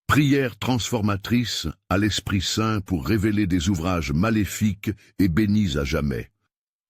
Prière transformatrice à l'Esprit Saint pour révéler des ouvrages maléfiques et bénis à jamais.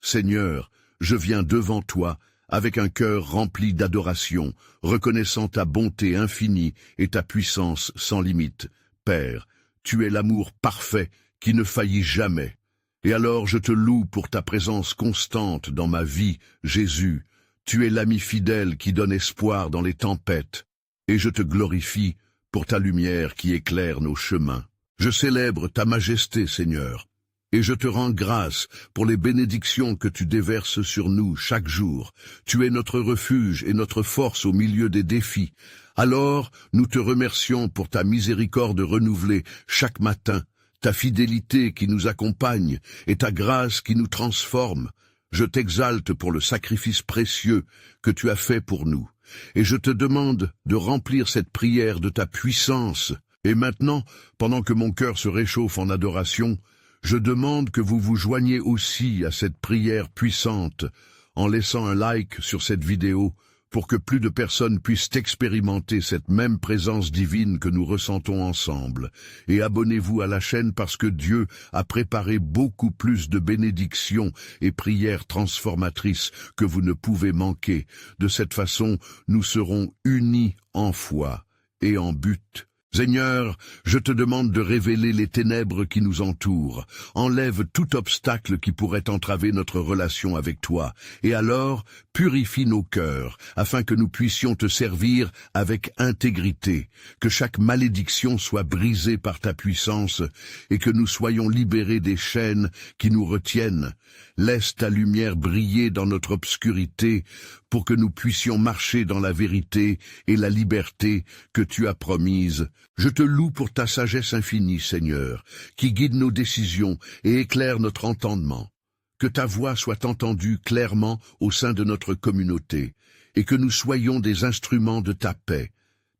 Seigneur, je viens devant toi avec un cœur rempli d'adoration, reconnaissant ta bonté infinie et ta puissance sans limite. Père, tu es l'amour parfait qui ne faillit jamais. Et alors je te loue pour ta présence constante dans ma vie, Jésus. Tu es l'ami fidèle qui donne espoir dans les tempêtes. Et je te glorifie pour ta lumière qui éclaire nos chemins. Je célèbre ta majesté, Seigneur, et je te rends grâce pour les bénédictions que tu déverses sur nous chaque jour. Tu es notre refuge et notre force au milieu des défis. Alors, nous te remercions pour ta miséricorde renouvelée chaque matin, ta fidélité qui nous accompagne et ta grâce qui nous transforme. Je t'exalte pour le sacrifice précieux que tu as fait pour nous. Et je te demande de remplir cette prière de ta puissance. Et maintenant, pendant que mon cœur se réchauffe en adoration, je demande que vous vous joigniez aussi à cette prière puissante en laissant un like sur cette vidéo pour que plus de personnes puissent expérimenter cette même présence divine que nous ressentons ensemble. Et abonnez-vous à la chaîne parce que Dieu a préparé beaucoup plus de bénédictions et prières transformatrices que vous ne pouvez manquer. De cette façon, nous serons unis en foi et en but. Seigneur, je te demande de révéler les ténèbres qui nous entourent. Enlève tout obstacle qui pourrait entraver notre relation avec toi. Et alors, purifie nos cœurs, afin que nous puissions te servir avec intégrité. Que chaque malédiction soit brisée par ta puissance, et que nous soyons libérés des chaînes qui nous retiennent. Laisse ta lumière briller dans notre obscurité, pour que nous puissions marcher dans la vérité et la liberté que tu as promise. Je te loue pour ta sagesse infinie, Seigneur, qui guide nos décisions et éclaire notre entendement. Que ta voix soit entendue clairement au sein de notre communauté, et que nous soyons des instruments de ta paix,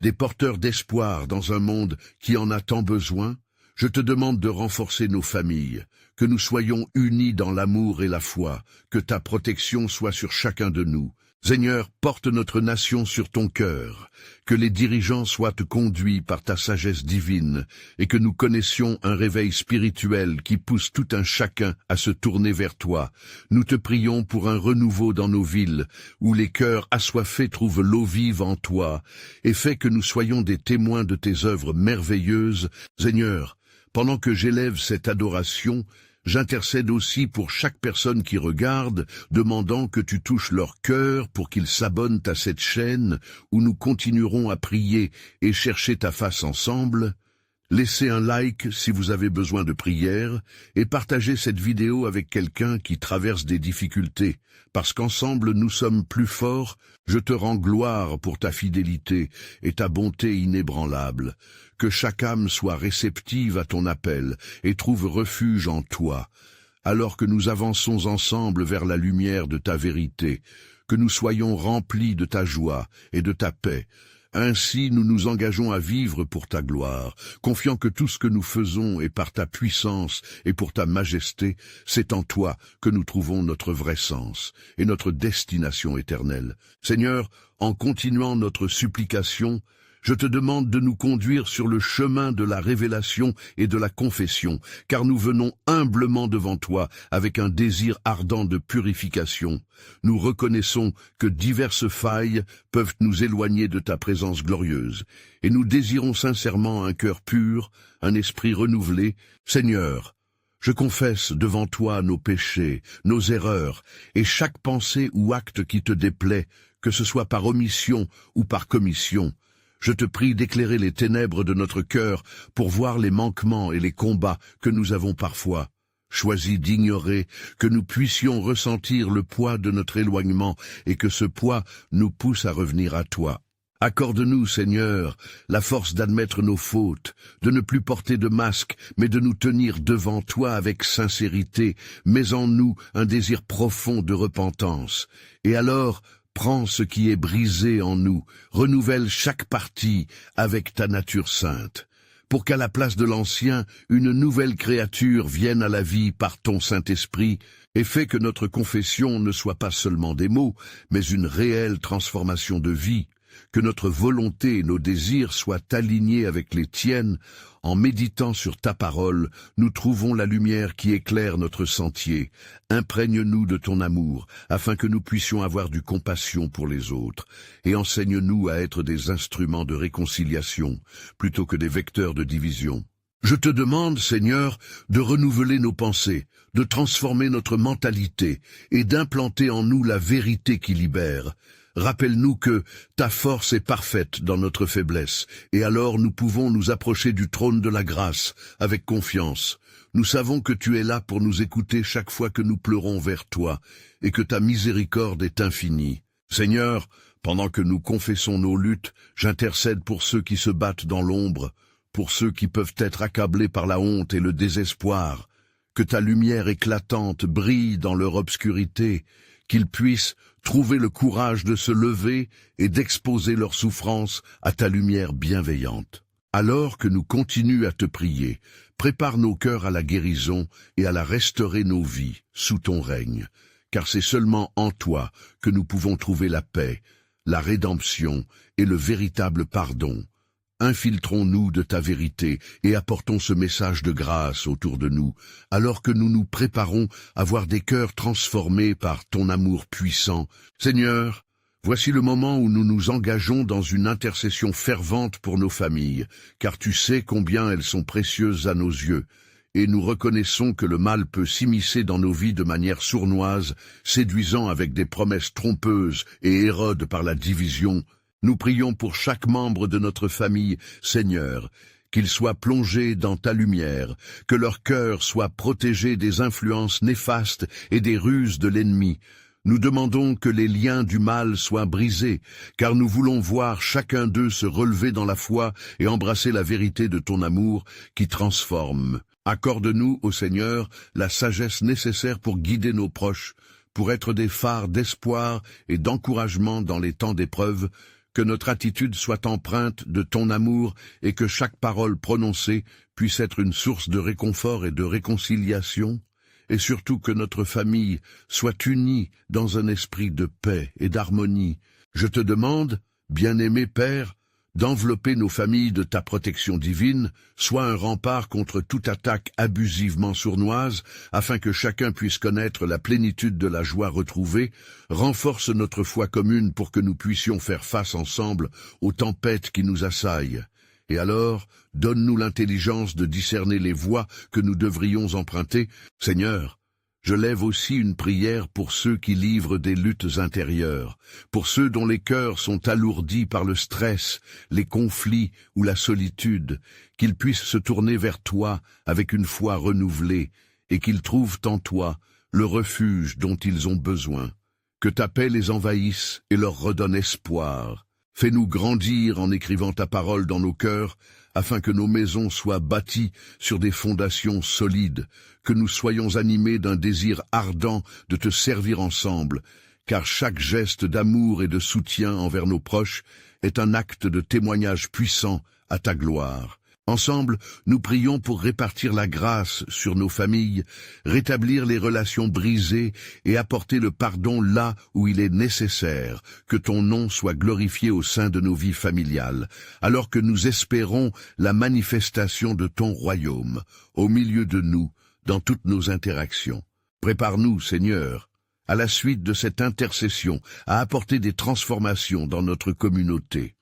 des porteurs d'espoir dans un monde qui en a tant besoin. Je te demande de renforcer nos familles, que nous soyons unis dans l'amour et la foi, que ta protection soit sur chacun de nous. Seigneur, porte notre nation sur ton cœur, que les dirigeants soient conduits par ta sagesse divine, et que nous connaissions un réveil spirituel qui pousse tout un chacun à se tourner vers toi. Nous te prions pour un renouveau dans nos villes, où les cœurs assoiffés trouvent l'eau vive en toi, et fais que nous soyons des témoins de tes œuvres merveilleuses. Seigneur, pendant que j'élève cette adoration, j'intercède aussi pour chaque personne qui regarde, demandant que tu touches leur cœur pour qu'ils s'abonnent à cette chaîne où nous continuerons à prier et chercher ta face ensemble. Laissez un like si vous avez besoin de prière et partagez cette vidéo avec quelqu'un qui traverse des difficultés, parce qu'ensemble nous sommes plus forts. Je te rends gloire pour ta fidélité et ta bonté inébranlable. Que chaque âme soit réceptive à ton appel et trouve refuge en toi, alors que nous avançons ensemble vers la lumière de ta vérité, que nous soyons remplis de ta joie et de ta paix. Ainsi nous nous engageons à vivre pour ta gloire, confiant que tout ce que nous faisons est par ta puissance et pour ta majesté. C'est en toi que nous trouvons notre vrai sens et notre destination éternelle. Seigneur, en continuant notre supplication, je te demande de nous conduire sur le chemin de la révélation et de la confession, car nous venons humblement devant toi avec un désir ardent de purification. Nous reconnaissons que diverses failles peuvent nous éloigner de ta présence glorieuse, et nous désirons sincèrement un cœur pur, un esprit renouvelé. Seigneur, je confesse devant toi nos péchés, nos erreurs, et chaque pensée ou acte qui te déplaît, que ce soit par omission ou par commission. Je te prie d'éclairer les ténèbres de notre cœur pour voir les manquements et les combats que nous avons parfois choisi d'ignorer, que nous puissions ressentir le poids de notre éloignement et que ce poids nous pousse à revenir à toi. Accorde-nous, Seigneur, la force d'admettre nos fautes, de ne plus porter de masque, mais de nous tenir devant toi avec sincérité. Mets en nous un désir profond de repentance. Et alors, prends ce qui est brisé en nous, renouvelle chaque partie avec ta nature sainte, pour qu'à la place de l'ancien, une nouvelle créature vienne à la vie par ton Saint-Esprit, et fais que notre confession ne soit pas seulement des mots, mais une réelle transformation de vie. que notre volonté et nos désirs soient alignés avec les tiennes. En méditant sur ta parole, nous trouvons la lumière qui éclaire notre sentier. Imprègne-nous de ton amour, afin que nous puissions avoir du compassion pour les autres, et enseigne-nous à être des instruments de réconciliation, plutôt que des vecteurs de division. Je te demande, Seigneur, de renouveler nos pensées, de transformer notre mentalité et d'implanter en nous la vérité qui libère. Rappelle-nous que ta force est parfaite dans notre faiblesse, et alors nous pouvons nous approcher du trône de la grâce avec confiance. Nous savons que tu es là pour nous écouter chaque fois que nous pleurons vers toi, et que ta miséricorde est infinie. Seigneur, pendant que nous confessons nos luttes, j'intercède pour ceux qui se battent dans l'ombre, pour ceux qui peuvent être accablés par la honte et le désespoir. Que ta lumière éclatante brille dans leur obscurité, qu'ils puissent trouver le courage de se lever et d'exposer leur souffrance à ta lumière bienveillante. Alors que nous continuons à te prier, prépare nos cœurs à la guérison et à la restaurer nos vies sous ton règne, car c'est seulement en toi que nous pouvons trouver la paix, la rédemption et le véritable pardon. Infiltrons-nous de ta vérité et apportons ce message de grâce autour de nous, alors que nous nous préparons à voir des cœurs transformés par ton amour puissant. Seigneur, voici le moment où nous nous engageons dans une intercession fervente pour nos familles, car tu sais combien elles sont précieuses à nos yeux, et nous reconnaissons que le mal peut s'immiscer dans nos vies de manière sournoise, séduisant avec des promesses trompeuses et érode par la division. Nous prions pour chaque membre de notre famille, Seigneur, qu'ils soient plongés dans ta lumière, que leur cœur soit protégé des influences néfastes et des ruses de l'ennemi. Nous demandons que les liens du mal soient brisés, car nous voulons voir chacun d'eux se relever dans la foi et embrasser la vérité de ton amour qui transforme. Accorde-nous, ô Seigneur, la sagesse nécessaire pour guider nos proches, pour être des phares d'espoir et d'encouragement dans les temps d'épreuve. Que notre attitude soit empreinte de ton amour et que chaque parole prononcée puisse être une source de réconfort et de réconciliation, et surtout que notre famille soit unie dans un esprit de paix et d'harmonie. Je te demande, bien-aimé Père, d'envelopper nos familles de ta protection divine, soit un rempart contre toute attaque abusivement sournoise, afin que chacun puisse connaître la plénitude de la joie retrouvée. Renforce notre foi commune pour que nous puissions faire face ensemble aux tempêtes qui nous assaillent. Et alors, donne-nous l'intelligence de discerner les voies que nous devrions emprunter. Seigneur, je lève aussi une prière pour ceux qui livrent des luttes intérieures, pour ceux dont les cœurs sont alourdis par le stress, les conflits ou la solitude, qu'ils puissent se tourner vers toi avec une foi renouvelée et qu'ils trouvent en toi le refuge dont ils ont besoin. Que ta paix les envahisse et leur redonne espoir. Fais-nous grandir en écrivant ta parole dans nos cœurs, afin que nos maisons soient bâties sur des fondations solides, que nous soyons animés d'un désir ardent de te servir ensemble, car chaque geste d'amour et de soutien envers nos proches est un acte de témoignage puissant à ta gloire. Ensemble, nous prions pour répartir la grâce sur nos familles, rétablir les relations brisées et apporter le pardon là où il est nécessaire, que ton nom soit glorifié au sein de nos vies familiales, alors que nous espérons la manifestation de ton royaume, au milieu de nous, dans toutes nos interactions. Prépare-nous, Seigneur, à la suite de cette intercession, à apporter des transformations dans notre communauté.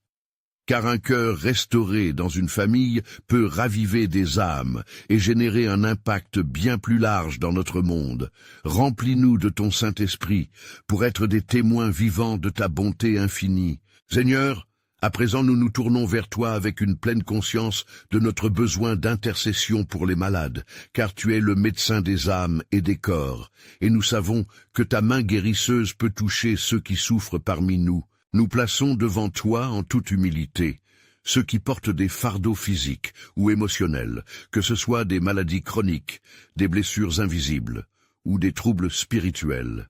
Car un cœur restauré dans une famille peut raviver des âmes et générer un impact bien plus large dans notre monde. Remplis-nous de ton Saint-Esprit pour être des témoins vivants de ta bonté infinie. Seigneur, à présent nous nous tournons vers toi avec une pleine conscience de notre besoin d'intercession pour les malades, car tu es le médecin des âmes et des corps, et nous savons que ta main guérisseuse peut toucher ceux qui souffrent parmi nous. Nous plaçons devant toi en toute humilité ceux qui portent des fardeaux physiques ou émotionnels, que ce soit des maladies chroniques, des blessures invisibles ou des troubles spirituels.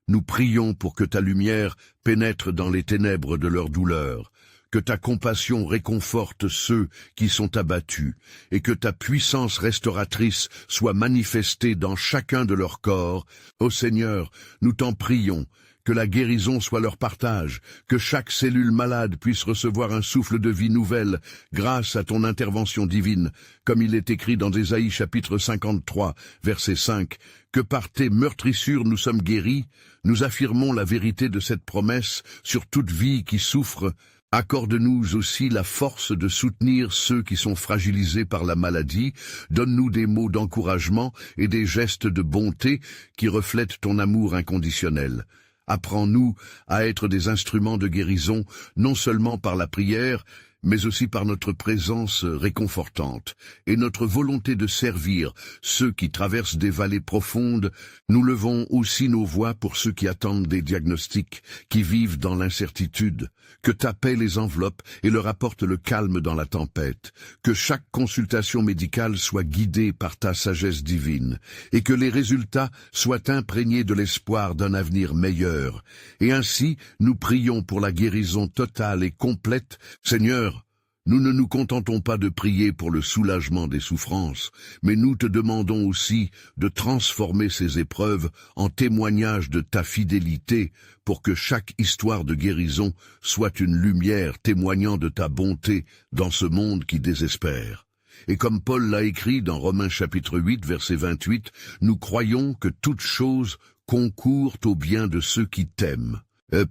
Nous prions pour que ta lumière pénètre dans les ténèbres de leur douleur, que ta compassion réconforte ceux qui sont abattus, et que ta puissance restauratrice soit manifestée dans chacun de leurs corps. Ô Seigneur, nous t'en prions, que la guérison soit leur partage, que chaque cellule malade puisse recevoir un souffle de vie nouvelle grâce à ton intervention divine, comme il est écrit dans Ésaïe chapitre 53, verset 5, que par tes meurtrissures nous sommes guéris. Nous affirmons la vérité de cette promesse sur toute vie qui souffre. Accorde-nous aussi la force de soutenir ceux qui sont fragilisés par la maladie. Donne-nous des mots d'encouragement et des gestes de bonté qui reflètent ton amour inconditionnel. Apprends-nous à être des instruments de guérison, non seulement par la prière, mais aussi par notre présence réconfortante et notre volonté de servir ceux qui traversent des vallées profondes. Nous levons aussi nos voix pour ceux qui attendent des diagnostics, qui vivent dans l'incertitude. Que ta paix les enveloppe et leur apporte le calme dans la tempête. Que chaque consultation médicale soit guidée par ta sagesse divine et que les résultats soient imprégnés de l'espoir d'un avenir meilleur. Et ainsi, nous prions pour la guérison totale et complète. Seigneur, nous ne nous contentons pas de prier pour le soulagement des souffrances, mais nous te demandons aussi de transformer ces épreuves en témoignage de ta fidélité pour que chaque histoire de guérison soit une lumière témoignant de ta bonté dans ce monde qui désespère. Et comme Paul l'a écrit dans Romains chapitre 8, verset 28, nous croyons que toutes choses concourent au bien de ceux qui t'aiment.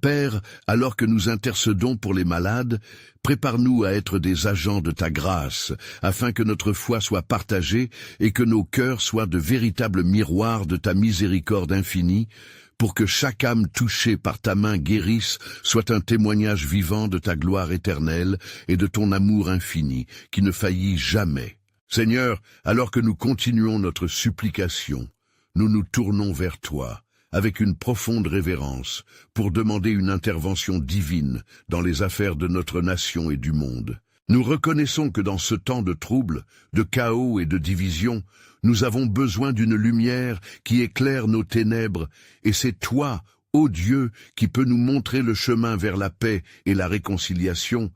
Père, alors que nous intercédons pour les malades, prépare-nous à être des agents de ta grâce, afin que notre foi soit partagée et que nos cœurs soient de véritables miroirs de ta miséricorde infinie, pour que chaque âme touchée par ta main guérisse soit un témoignage vivant de ta gloire éternelle et de ton amour infini, qui ne faillit jamais. Seigneur, alors que nous continuons notre supplication, nous nous tournons vers toi, avec une profonde révérence, pour demander une intervention divine dans les affaires de notre nation et du monde. Nous reconnaissons que dans ce temps de troubles, de chaos et de division, nous avons besoin d'une lumière qui éclaire nos ténèbres, et c'est toi, ô Dieu, qui peux nous montrer le chemin vers la paix et la réconciliation,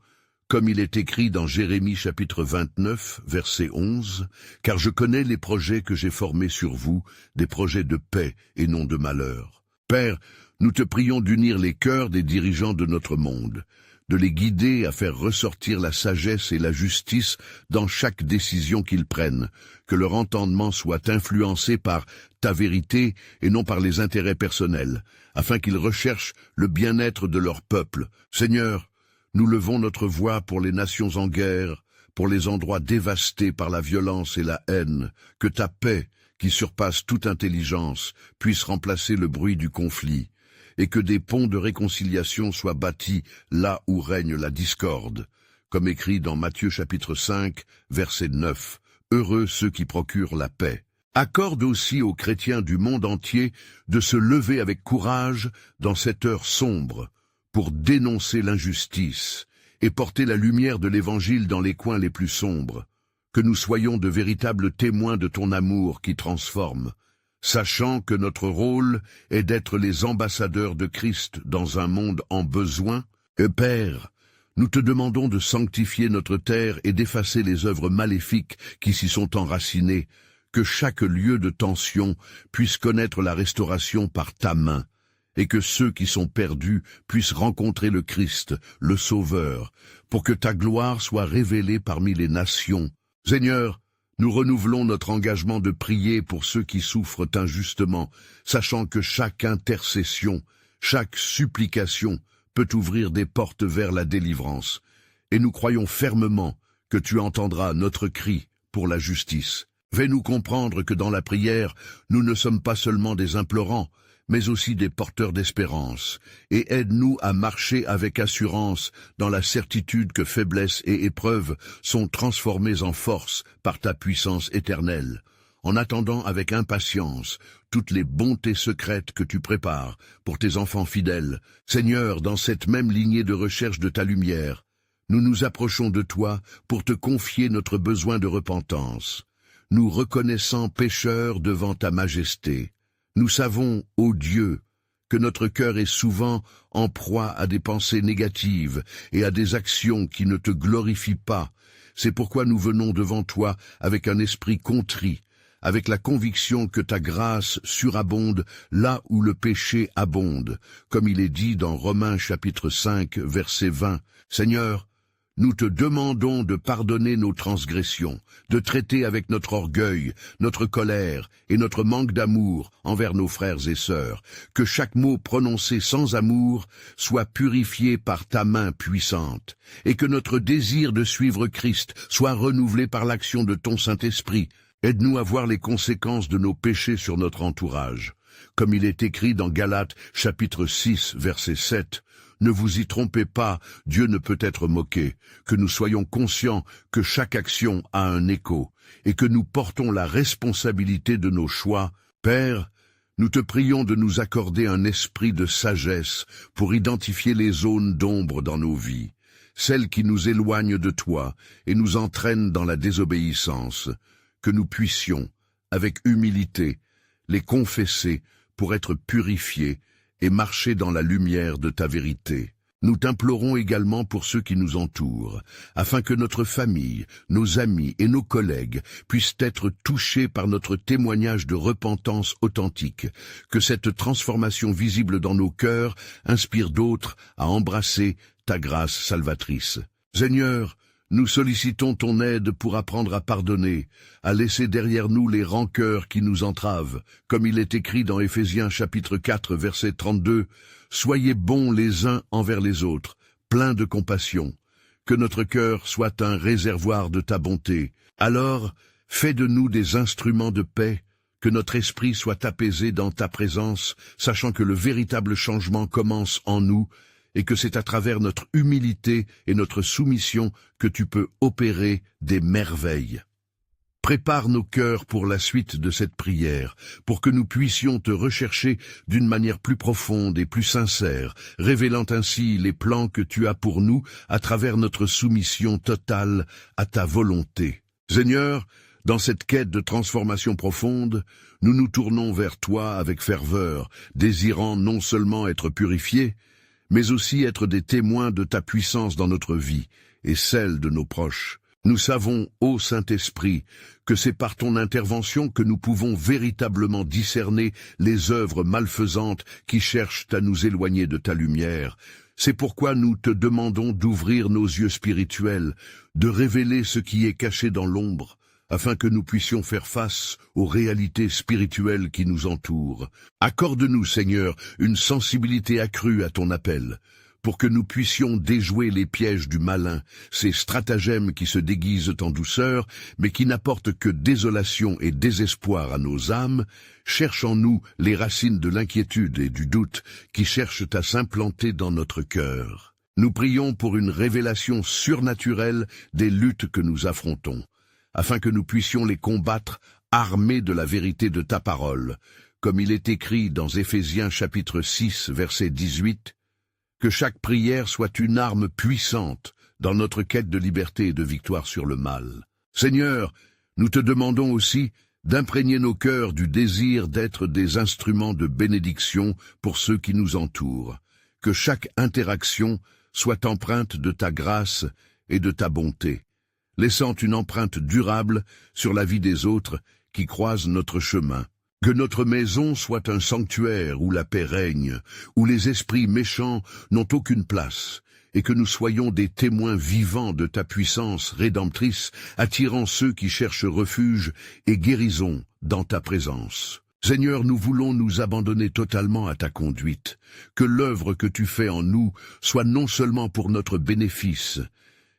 comme il est écrit dans Jérémie chapitre 29, verset 11, « Car je connais les projets que j'ai formés sur vous, des projets de paix et non de malheur. » Père, nous te prions d'unir les cœurs des dirigeants de notre monde, de les guider à faire ressortir la sagesse et la justice dans chaque décision qu'ils prennent, que leur entendement soit influencé par ta vérité et non par les intérêts personnels, afin qu'ils recherchent le bien-être de leur peuple. Seigneur, nous levons notre voix pour les nations en guerre, pour les endroits dévastés par la violence et la haine, que ta paix, qui surpasse toute intelligence, puisse remplacer le bruit du conflit, et que des ponts de réconciliation soient bâtis là où règne la discorde, comme écrit dans Matthieu chapitre 5, verset 9, « Heureux ceux qui procurent la paix ». Accorde aussi aux chrétiens du monde entier de se lever avec courage dans cette heure sombre, pour dénoncer l'injustice et porter la lumière de l'Évangile dans les coins les plus sombres, que nous soyons de véritables témoins de ton amour qui transforme, sachant que notre rôle est d'être les ambassadeurs de Christ dans un monde en besoin. Père, nous te demandons de sanctifier notre terre et d'effacer les œuvres maléfiques qui s'y sont enracinées, que chaque lieu de tension puisse connaître la restauration par ta main, et que ceux qui sont perdus puissent rencontrer le Christ, le Sauveur, pour que ta gloire soit révélée parmi les nations. Seigneur, nous renouvelons notre engagement de prier pour ceux qui souffrent injustement, sachant que chaque intercession, chaque supplication peut ouvrir des portes vers la délivrance, et nous croyons fermement que tu entendras notre cri pour la justice. Fais-nous comprendre que dans la prière, nous ne sommes pas seulement des implorants, mais aussi des porteurs d'espérance, et aide-nous à marcher avec assurance dans la certitude que faiblesse et épreuve sont transformées en force par ta puissance éternelle, en attendant avec impatience toutes les bontés secrètes que tu prépares pour tes enfants fidèles. Seigneur, dans cette même lignée de recherche de ta lumière, nous nous approchons de toi pour te confier notre besoin de repentance, nous reconnaissant pécheurs devant ta majesté. Nous savons, ô Dieu, que notre cœur est souvent en proie à des pensées négatives et à des actions qui ne te glorifient pas. C'est pourquoi nous venons devant toi avec un esprit contrit, avec la conviction que ta grâce surabonde là où le péché abonde, comme il est dit dans Romains chapitre 5, verset 20. Seigneur, nous te demandons de pardonner nos transgressions, de traiter avec notre orgueil, notre colère et notre manque d'amour envers nos frères et sœurs, que chaque mot prononcé sans amour soit purifié par ta main puissante, et que notre désir de suivre Christ soit renouvelé par l'action de ton Saint-Esprit. Aide-nous à voir les conséquences de nos péchés sur notre entourage. Comme il est écrit dans Galates chapitre 6, verset 7, « Ne vous y trompez pas, Dieu ne peut être moqué, que nous soyons conscients que chaque action a un écho, et que nous portons la responsabilité de nos choix. Père, nous te prions de nous accorder un esprit de sagesse pour identifier les zones d'ombre dans nos vies, celles qui nous éloignent de toi et nous entraînent dans la désobéissance, que nous puissions, avec humilité, les confesser pour être purifiés et marcher dans la lumière de ta vérité. Nous t'implorons également pour ceux qui nous entourent, afin que notre famille, nos amis et nos collègues puissent être touchés par notre témoignage de repentance authentique, que cette transformation visible dans nos cœurs inspire d'autres à embrasser ta grâce salvatrice. Seigneur, nous sollicitons ton aide pour apprendre à pardonner, à laisser derrière nous les rancœurs qui nous entravent, comme il est écrit dans Éphésiens chapitre 4, verset 32, « Soyez bons les uns envers les autres, pleins de compassion, que notre cœur soit un réservoir de ta bonté. Alors, fais de nous des instruments de paix, que notre esprit soit apaisé dans ta présence, sachant que le véritable changement commence en nous, et que c'est à travers notre humilité et notre soumission que tu peux opérer des merveilles. Prépare nos cœurs pour la suite de cette prière, pour que nous puissions te rechercher d'une manière plus profonde et plus sincère, révélant ainsi les plans que tu as pour nous à travers notre soumission totale à ta volonté. Seigneur, dans cette quête de transformation profonde, nous nous tournons vers toi avec ferveur, désirant non seulement être purifiés, mais aussi être des témoins de ta puissance dans notre vie et celle de nos proches. Nous savons, ô Saint-Esprit, que c'est par ton intervention que nous pouvons véritablement discerner les œuvres malfaisantes qui cherchent à nous éloigner de ta lumière. C'est pourquoi nous te demandons d'ouvrir nos yeux spirituels, de révéler ce qui est caché dans l'ombre, afin que nous puissions faire face aux réalités spirituelles qui nous entourent. Accorde-nous, Seigneur, une sensibilité accrue à ton appel, pour que nous puissions déjouer les pièges du malin, ces stratagèmes qui se déguisent en douceur, mais qui n'apportent que désolation et désespoir à nos âmes. Cherche en nous les racines de l'inquiétude et du doute qui cherchent à s'implanter dans notre cœur. Nous prions pour une révélation surnaturelle des luttes que nous affrontons, afin que nous puissions les combattre armés de la vérité de ta parole, comme il est écrit dans Éphésiens chapitre 6, verset 18, que chaque prière soit une arme puissante dans notre quête de liberté et de victoire sur le mal. Seigneur, nous te demandons aussi d'imprégner nos cœurs du désir d'être des instruments de bénédiction pour ceux qui nous entourent, que chaque interaction soit empreinte de ta grâce et de ta bonté, laissant une empreinte durable sur la vie des autres qui croisent notre chemin. Que notre maison soit un sanctuaire où la paix règne, où les esprits méchants n'ont aucune place, et que nous soyons des témoins vivants de ta puissance rédemptrice, attirant ceux qui cherchent refuge et guérison dans ta présence. Seigneur, nous voulons nous abandonner totalement à ta conduite, que l'œuvre que tu fais en nous soit non seulement pour notre bénéfice,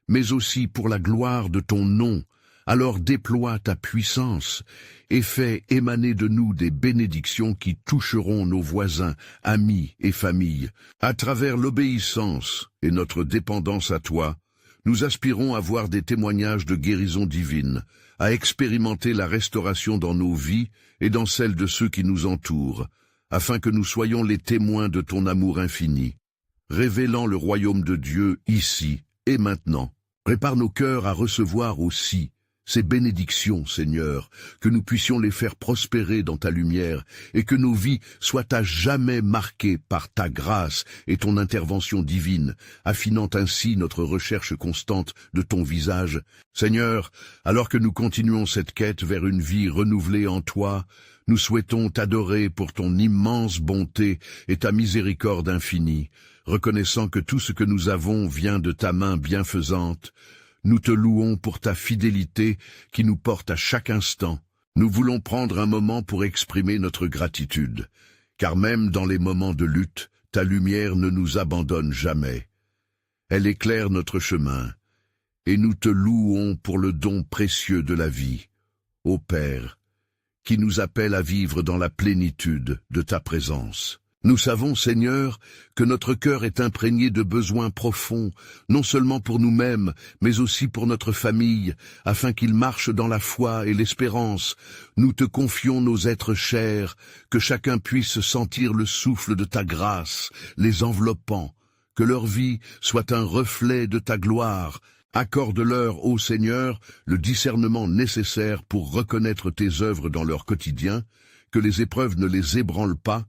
mais aussi pour la gloire de ton nom. Alors déploie ta puissance et fais émaner de nous des bénédictions qui toucheront nos voisins, amis et familles. À travers l'obéissance et notre dépendance à toi, nous aspirons à voir des témoignages de guérison divine, à expérimenter la restauration dans nos vies et dans celles de ceux qui nous entourent, afin que nous soyons les témoins de ton amour infini, révélant le royaume de Dieu ici et maintenant. Prépare nos cœurs à recevoir aussi ces bénédictions, Seigneur, que nous puissions les faire prospérer dans ta lumière et que nos vies soient à jamais marquées par ta grâce et ton intervention divine, affinant ainsi notre recherche constante de ton visage. Seigneur, alors que nous continuons cette quête vers une vie renouvelée en toi, nous souhaitons t'adorer pour ton immense bonté et ta miséricorde infinie, reconnaissant que tout ce que nous avons vient de ta main bienfaisante. Nous te louons pour ta fidélité qui nous porte à chaque instant. Nous voulons prendre un moment pour exprimer notre gratitude, car même dans les moments de lutte, ta lumière ne nous abandonne jamais. Elle éclaire notre chemin, et nous te louons pour le don précieux de la vie, ô Père, qui nous appelle à vivre dans la plénitude de ta présence. Nous savons, Seigneur, que notre cœur est imprégné de besoins profonds, non seulement pour nous-mêmes, mais aussi pour notre famille, afin qu'ils marchent dans la foi et l'espérance. Nous te confions nos êtres chers, que chacun puisse sentir le souffle de ta grâce, les enveloppant, que leur vie soit un reflet de ta gloire. Accorde-leur, ô Seigneur, le discernement nécessaire pour reconnaître tes œuvres dans leur quotidien, que les épreuves ne les ébranlent pas,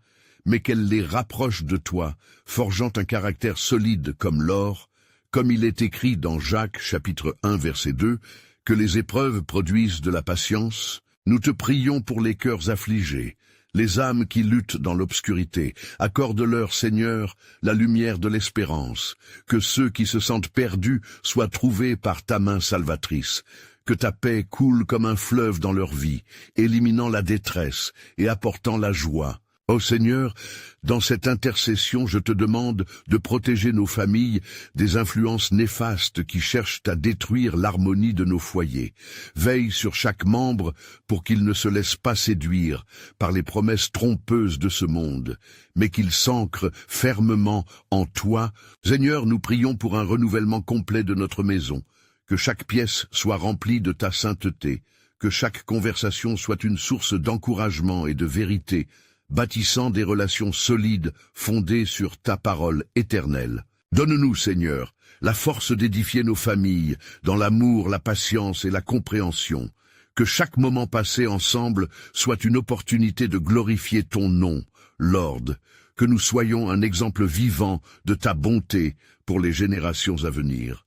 mais qu'elle les rapproche de toi, forgeant un caractère solide comme l'or, comme il est écrit dans Jacques chapitre 1 verset 2, que les épreuves produisent de la patience. Nous te prions pour les cœurs affligés, les âmes qui luttent dans l'obscurité. Accorde-leur, Seigneur, la lumière de l'espérance, que ceux qui se sentent perdus soient trouvés par ta main salvatrice, que ta paix coule comme un fleuve dans leur vie, éliminant la détresse et apportant la joie. Ô Seigneur, dans cette intercession, je te demande de protéger nos familles des influences néfastes qui cherchent à détruire l'harmonie de nos foyers. Veille sur chaque membre pour qu'il ne se laisse pas séduire par les promesses trompeuses de ce monde, mais qu'il s'ancre fermement en toi. Seigneur, nous prions pour un renouvellement complet de notre maison, que chaque pièce soit remplie de ta sainteté, que chaque conversation soit une source d'encouragement et de vérité, bâtissant des relations solides fondées sur ta parole éternelle. Donne-nous, Seigneur, la force d'édifier nos familles dans l'amour, la patience et la compréhension. Que chaque moment passé ensemble soit une opportunité de glorifier ton nom, Lord. Que nous soyons un exemple vivant de ta bonté pour les générations à venir.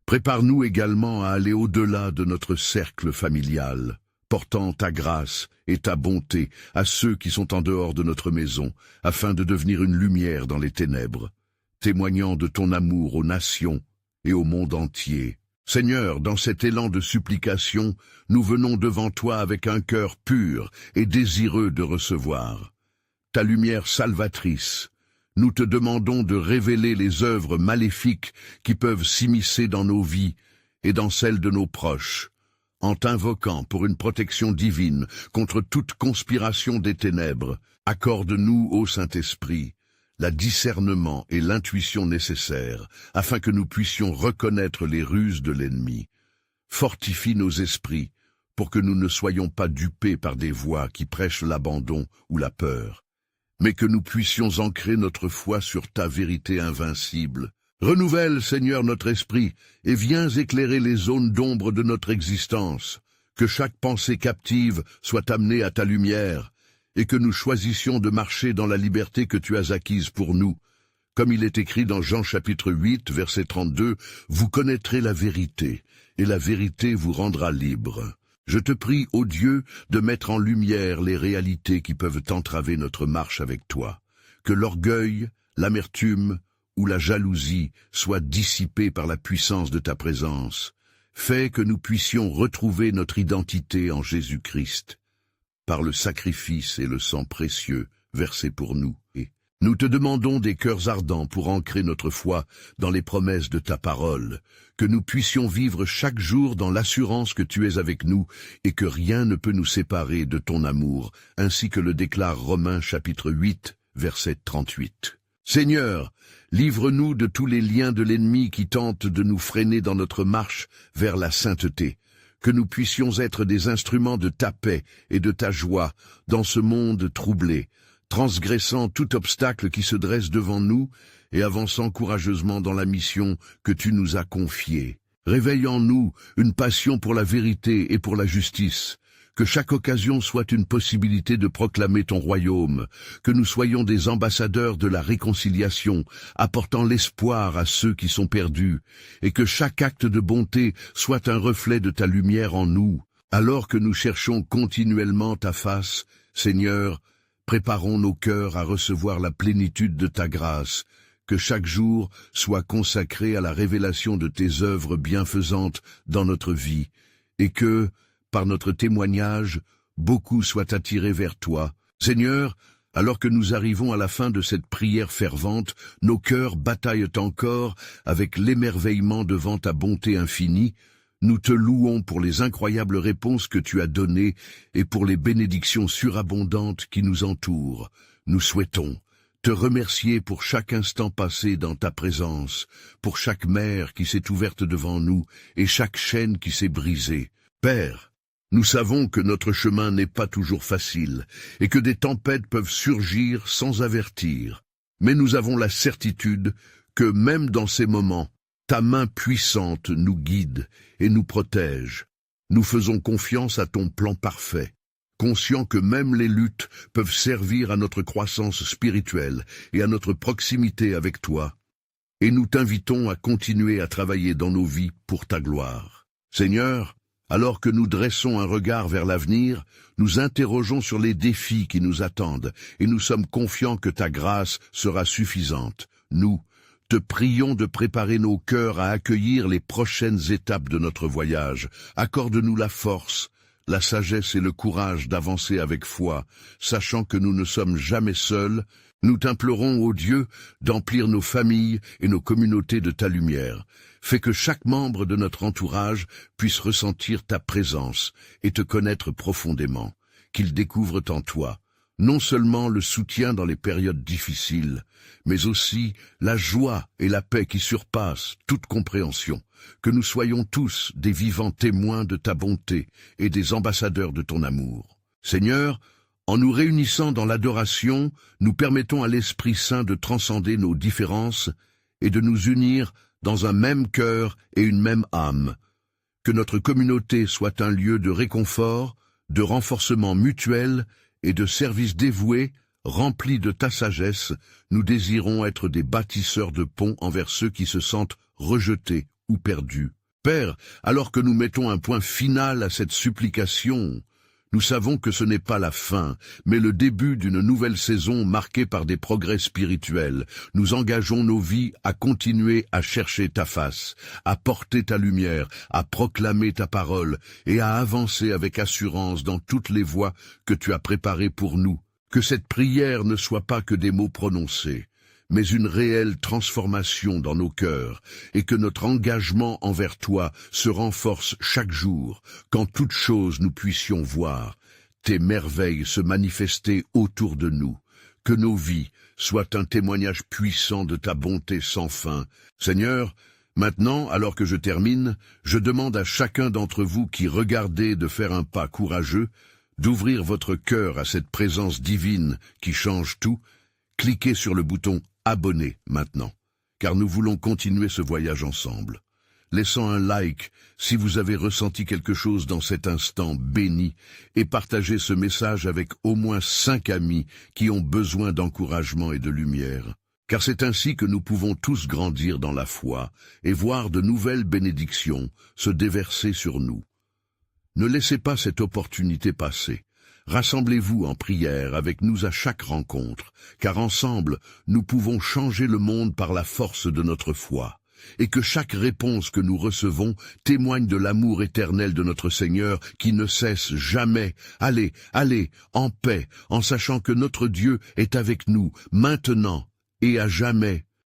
Prépare-nous également à aller au-delà de notre cercle familial, portant ta grâce et ta bonté à ceux qui sont en dehors de notre maison, afin de devenir une lumière dans les ténèbres, témoignant de ton amour aux nations et au monde entier. Seigneur, dans cet élan de supplication, nous venons devant toi avec un cœur pur et désireux de recevoir ta lumière salvatrice. Nous te demandons de révéler les œuvres maléfiques qui peuvent s'immiscer dans nos vies et dans celles de nos proches, en t'invoquant pour une protection divine contre toute conspiration des ténèbres. Accorde-nous, ô Saint-Esprit, la discernement et l'intuition nécessaires, afin que nous puissions reconnaître les ruses de l'ennemi. Fortifie nos esprits, pour que nous ne soyons pas dupés par des voix qui prêchent l'abandon ou la peur, mais que nous puissions ancrer notre foi sur ta vérité invincible. Renouvelle, Seigneur, notre esprit, et viens éclairer les zones d'ombre de notre existence, que chaque pensée captive soit amenée à ta lumière, et que nous choisissions de marcher dans la liberté que tu as acquise pour nous. Comme il est écrit dans Jean chapitre 8, verset 32, « Vous connaîtrez la vérité, et la vérité vous rendra libre. » Je te prie, ô Dieu, de mettre en lumière les réalités qui peuvent entraver notre marche avec toi, que l'orgueil, l'amertume ou la jalousie soient dissipés par la puissance de ta présence. Fais que nous puissions retrouver notre identité en Jésus-Christ, par le sacrifice et le sang précieux versé pour nous. Et nous te demandons des cœurs ardents pour ancrer notre foi dans les promesses de ta parole, que nous puissions vivre chaque jour dans l'assurance que tu es avec nous et que rien ne peut nous séparer de ton amour, ainsi que le déclare Romains chapitre 8, verset 38. Seigneur, livre-nous de tous les liens de l'ennemi qui tentent de nous freiner dans notre marche vers la sainteté, que nous puissions être des instruments de ta paix et de ta joie dans ce monde troublé, transgressant tout obstacle qui se dresse devant nous et avançant courageusement dans la mission que tu nous as confiée. Réveille en nous une passion pour la vérité et pour la justice. Que chaque occasion soit une possibilité de proclamer ton royaume, que nous soyons des ambassadeurs de la réconciliation, apportant l'espoir à ceux qui sont perdus, et que chaque acte de bonté soit un reflet de ta lumière en nous. Alors que nous cherchons continuellement ta face, Seigneur, préparons nos cœurs à recevoir la plénitude de ta grâce, que chaque jour soit consacré à la révélation de tes œuvres bienfaisantes dans notre vie, et que, par notre témoignage, beaucoup soient attirés vers toi. Seigneur, alors que nous arrivons à la fin de cette prière fervente, nos cœurs bataillent encore avec l'émerveillement devant ta bonté infinie. Nous te louons pour les incroyables réponses que tu as données et pour les bénédictions surabondantes qui nous entourent. Nous souhaitons te remercier pour chaque instant passé dans ta présence, pour chaque mer qui s'est ouverte devant nous et chaque chaîne qui s'est brisée. Père, nous savons que notre chemin n'est pas toujours facile et que des tempêtes peuvent surgir sans avertir. Mais nous avons la certitude que même dans ces moments, ta main puissante nous guide et nous protège. Nous faisons confiance à ton plan parfait, conscients que même les luttes peuvent servir à notre croissance spirituelle et à notre proximité avec toi. Et nous t'invitons à continuer à travailler dans nos vies pour ta gloire. Seigneur, alors que nous dressons un regard vers l'avenir, nous interrogeons sur les défis qui nous attendent et nous sommes confiants que ta grâce sera suffisante. Nous te prions de préparer nos cœurs à accueillir les prochaines étapes de notre voyage. Accorde-nous la force, la sagesse et le courage d'avancer avec foi, sachant que nous ne sommes jamais seuls. Nous t'implorons, ô Dieu, d'emplir nos familles et nos communautés de ta lumière. Fais que chaque membre de notre entourage puisse ressentir ta présence et te connaître profondément, qu'ils découvrent en toi non seulement le soutien dans les périodes difficiles, mais aussi la joie et la paix qui surpassent toute compréhension, que nous soyons tous des vivants témoins de ta bonté et des ambassadeurs de ton amour. Seigneur, en nous réunissant dans l'adoration, nous permettons à l'Esprit Saint de transcender nos différences et de nous unir dans un même cœur et une même âme. Que notre communauté soit un lieu de réconfort, de renforcement mutuel et de service dévoué, rempli de ta sagesse. Nous désirons être des bâtisseurs de ponts envers ceux qui se sentent rejetés ou perdus. Père, alors que nous mettons un point final à cette supplication, nous savons que ce n'est pas la fin, mais le début d'une nouvelle saison marquée par des progrès spirituels. Nous engageons nos vies à continuer à chercher ta face, à porter ta lumière, à proclamer ta parole et à avancer avec assurance dans toutes les voies que tu as préparées pour nous. Que cette prière ne soit pas que des mots prononcés, mais une réelle transformation dans nos cœurs, et que notre engagement envers toi se renforce chaque jour, qu'en toute chose nous puissions voir tes merveilles se manifester autour de nous, que nos vies soient un témoignage puissant de ta bonté sans fin. Seigneur, maintenant, alors que je termine, je demande à chacun d'entre vous qui regardez de faire un pas courageux, d'ouvrir votre cœur à cette présence divine qui change tout. Cliquez sur le bouton « Abonner » maintenant, car nous voulons continuer ce voyage ensemble. Laissant un like si vous avez ressenti quelque chose dans cet instant béni et partagez ce message avec au moins 5 amis qui ont besoin d'encouragement et de lumière. Car c'est ainsi que nous pouvons tous grandir dans la foi et voir de nouvelles bénédictions se déverser sur nous. Ne laissez pas cette opportunité passer. Rassemblez-vous en prière avec nous à chaque rencontre, car ensemble, nous pouvons changer le monde par la force de notre foi, et que chaque réponse que nous recevons témoigne de l'amour éternel de notre Seigneur qui ne cesse jamais. Allez, allez, en paix, en sachant que notre Dieu est avec nous, maintenant et à jamais.